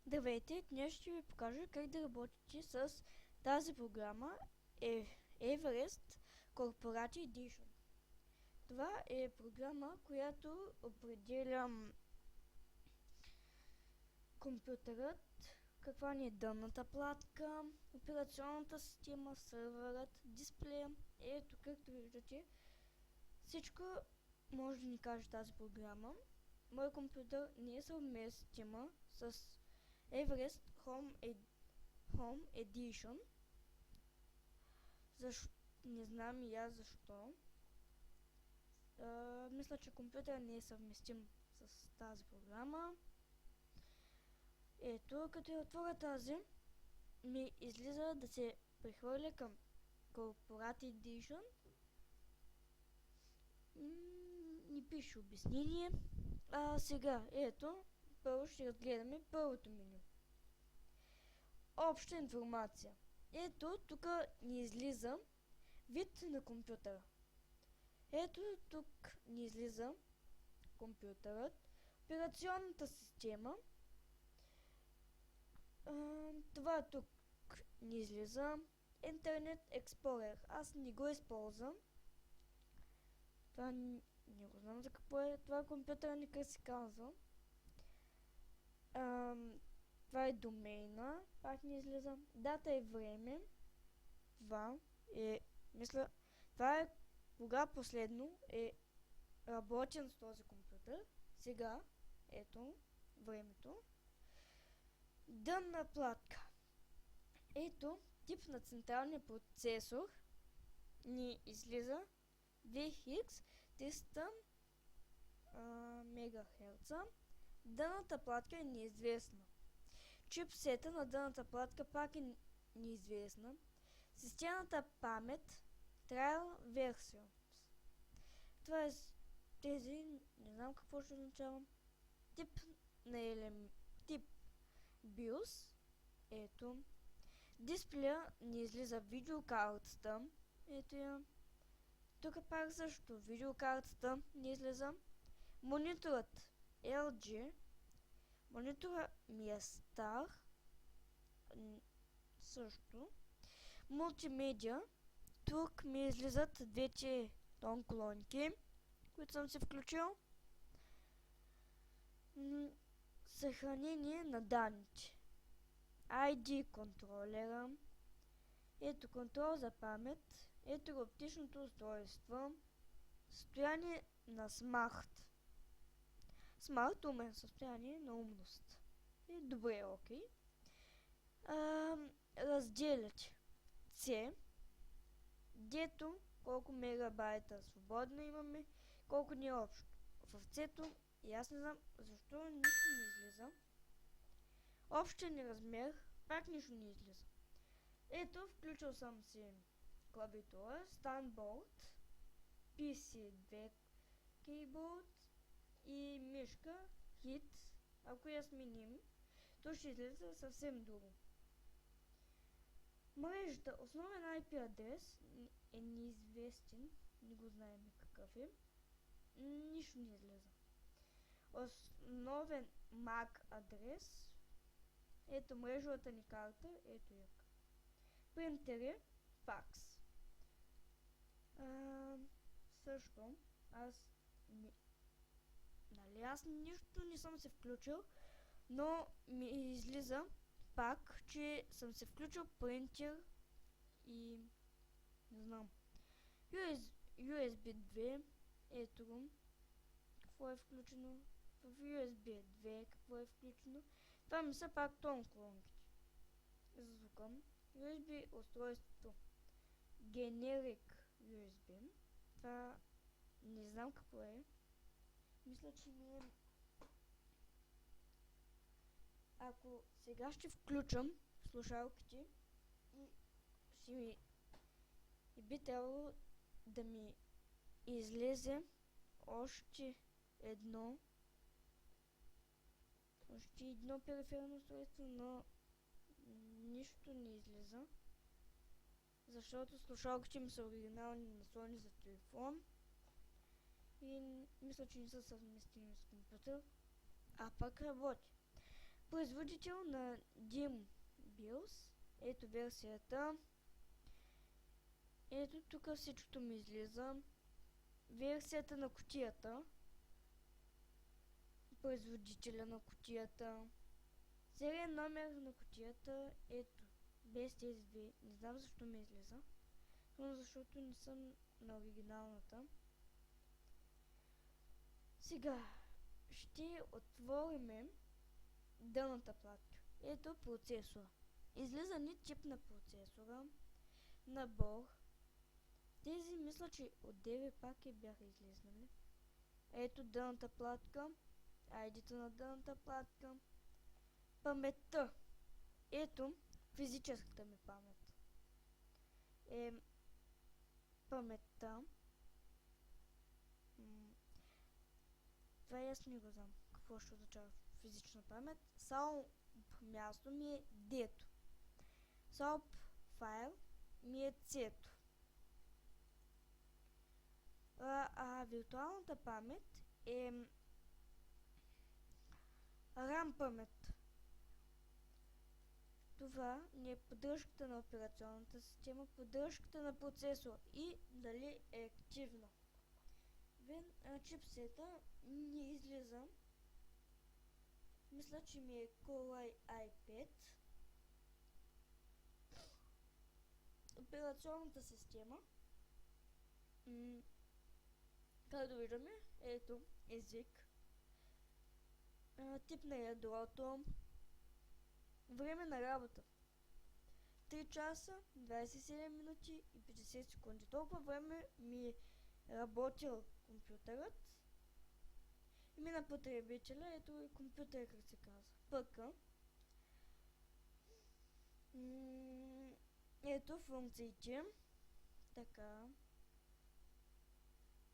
Здравейте, днес ще ви покажа как да работите с тази програма Everest Corporate Edition. Това е програма, която определя компютърът, каква ни е дънната платка, операционната система, сървърът, дисплея. Ето, както виждате, всичко може да ни каже тази програма. Моят компютър не е съвместима с Everest Home Edition. Не знам и аз защо. Мисля, че компютърът не е съвместим с тази програма. Ето, като я отворя тази, ми излиза да се прехвърля към Corporate Edition. Ни пише обяснение. Сега, ето, първо ще разгледаме първото меню. Обща информация. Ето, тук ни излиза вид на компютъра. Ето, тук ни излиза компютърът, операционната система. Това тук ни излиза Internet Explorer. Аз не го използвам. Това не го знам за какво е. Това компютъра ни как се казва. Това е домейна. Пак ни излиза. Дата и време. Това е, мисля, това е кога последно е работен с този компютър. Сега, ето, времето. Дънна платка. Ето, тип на централния процесор ни излиза VX 300 МГц. Дънната платка е неизвестна. Чипсета на дънната платка пак е неизвестна. Системната памет Trial Version. Това е тези, не знам какво ще означава. Тип на тип BIOS. Ето. Дисплея ни излиза видеокартата. Ето я. Тук пак също видеокартата ни излиза. Мониторът LG. Монитора ми е стар. Също. Мултимедиа. Тук ми излизат двете тон колонки, които съм си включил. Съхранение на данните. ID контролера. Ето контрол за памет. Ето оптичното устройство. Състояние на смарт. Смарт умен, състояние на умност. Добре, окей. Разделят C. Дето колко мегабайта свободно имаме, колко ни е общо. В C-то и аз не знам защо нищо не излиза. Общия ни размер, пак нищо не излиза. Ето, включил съм си клавиатура, StanBoard, PC2 keyboard и мишка, hit. Ако я сменим, то ще излиза съвсем друго. Мрежата, основен IP адрес е неизвестен, не го знаем какъв е. Нищо не излиза. Основен MAC адрес. Ето мрежовата ни карта, ето я. Принтери, факс. Също, аз нищо не съм се включил, но ми излиза пак, че съм се включил принтер и не знам. USB 2, ето го. Какво е включено? В USB 2 какво е включено? Това ми са пак тон колонките. Звука. USB устройството. Generic USB. Това не знам какво е. Мисля, че ми е... Ако сега ще включам слушалките и би трябвало да ми излезе още едно периферно устройство, но нищо не излиза, защото слушалките ми са оригинални наслоени за телефон и мисля, че не са съвместими с компютър, а пак работи. производител на Dim Bills. Ето версията. Ето тук всичкото ми излиза. Версията на кутията. Производителя на кутията. Сериен номер на кутията. Ето. Без тези две. Не знам защо ми излиза. Но защото не съм на оригиналната. Сега ще отворим дъната платка. Ето процесор. Излиза ни чип на процесора. Набор. Тези мисля, че от 9 паки бяха излезнали. Ето дъната платка. ID-то на дъната платка. Паметта. Ето физическата ми памет. Паметта. Това аз не го знам. Какво ще означава физична памет. Само място ми е D-то. SOAP файл ми е C-то. Виртуалната памет е RAM памет. Това не е поддръжката на операционната система, поддръжката на процесора и дали е активна. Чипсета не излиза. Мисля, че ми е Core i5. Операционната система. Как да виждаме? Ето език. Тип на ядрото. Време на работа. 3 часа, 27 минути и 50 секунди. Толкова време ми е работил компютърът. Име на потребителя, ето и компютър, как се казва. ПК. Ето функциите. Така.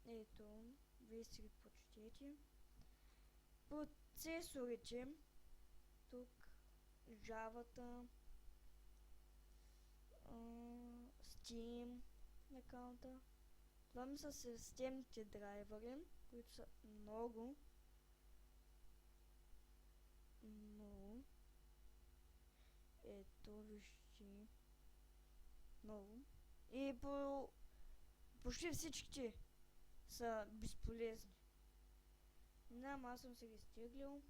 Ето. Вие си ги прочетете. Процесорите. Тук. Java-та. Steam аккаунта. Това ми са системните драйвери, които са много. Ето, вижте. Много. И почти всичките са безполезни. Аз съм се ги стеглил.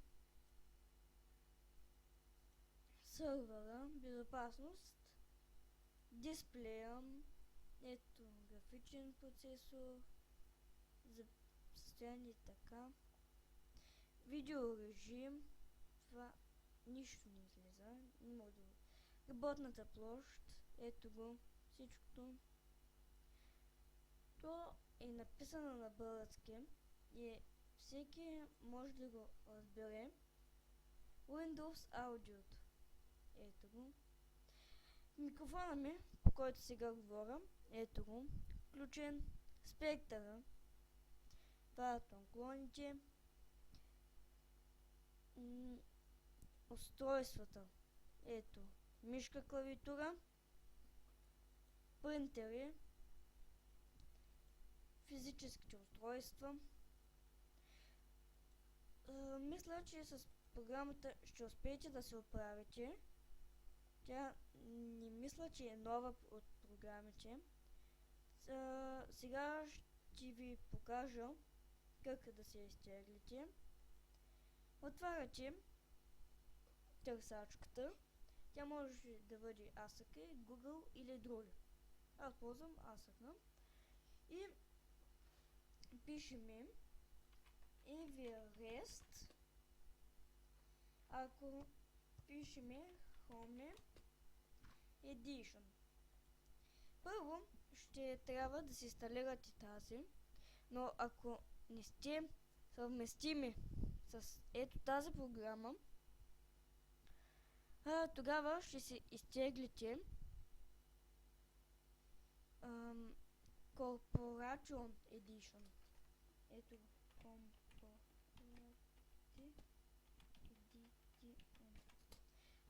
Сървъра, безопасност, дисплея, ето графичен процесор, за състояние така, видеорежим, това нищо не излиза, не мога да... Работната площ, ето го, всичкото. То е написано на български и всеки може да го разбере. Windows Audio. Ето го. Микрофона ми, по който сега говоря, ето го. Включен. Спектъра. Това са тонклоните. Устройствата. Ето. Мишка, клавиатура. Принтери. Физическите устройства. Мисля, че с програмата ще успеете да се оправите. Тя не мисля, че е нова от програмите. Сега ще ви покажа как да се изтеглите. Отваряте търсачката. Тя може да бъде ASCII, Google или други. Аз ползвам ASCII. И пишеме Everest. Ако пишеме Home Edition. Първо ще трябва да се инсталирате тази, но ако не сте съвместими с ето тази програма, тогава ще се изтеглите Corporation Edition. Ето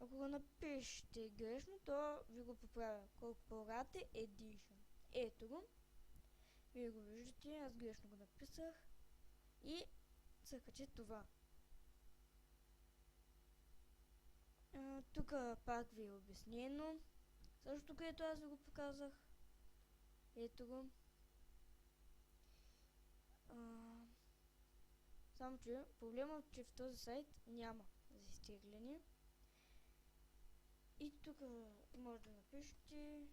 Ако го напишете грешно, то ви го поправя. Corporate Edition. Ето го. Вие го виждате, аз грешно го написах. И цъкате това. Тук пак ви е обяснено. Също където аз ви го показах. Ето го. Само че проблемът, че в този сайт няма за изтегляне. И тук може да напишете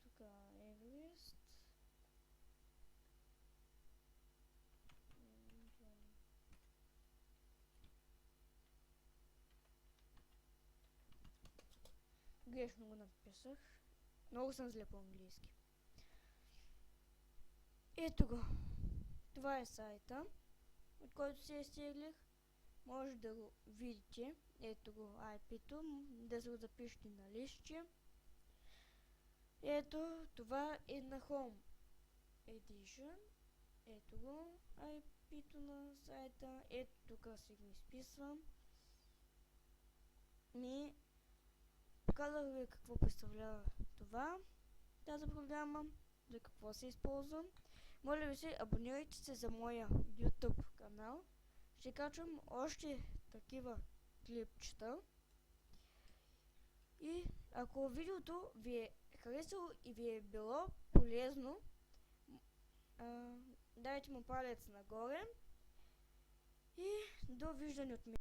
тук Everest. Грешно го написах. Много съм зле по английски. Ето го. Това е сайта, от който се изтеглих. Може да го видите. Ето го IP-то. Да се го запишете на листче. Ето, това е на Home Edition. Ето го IP-то на сайта. Ето тук си го изписвам. Показах ви какво представлява това, тази програма, за какво се използва. Моля ви се, абонирайте се за моя YouTube канал. Ще качвам още такива клипчета. И ако видеото ви е харесало и ви е било полезно, дайте му палец нагоре и довиждане от мен.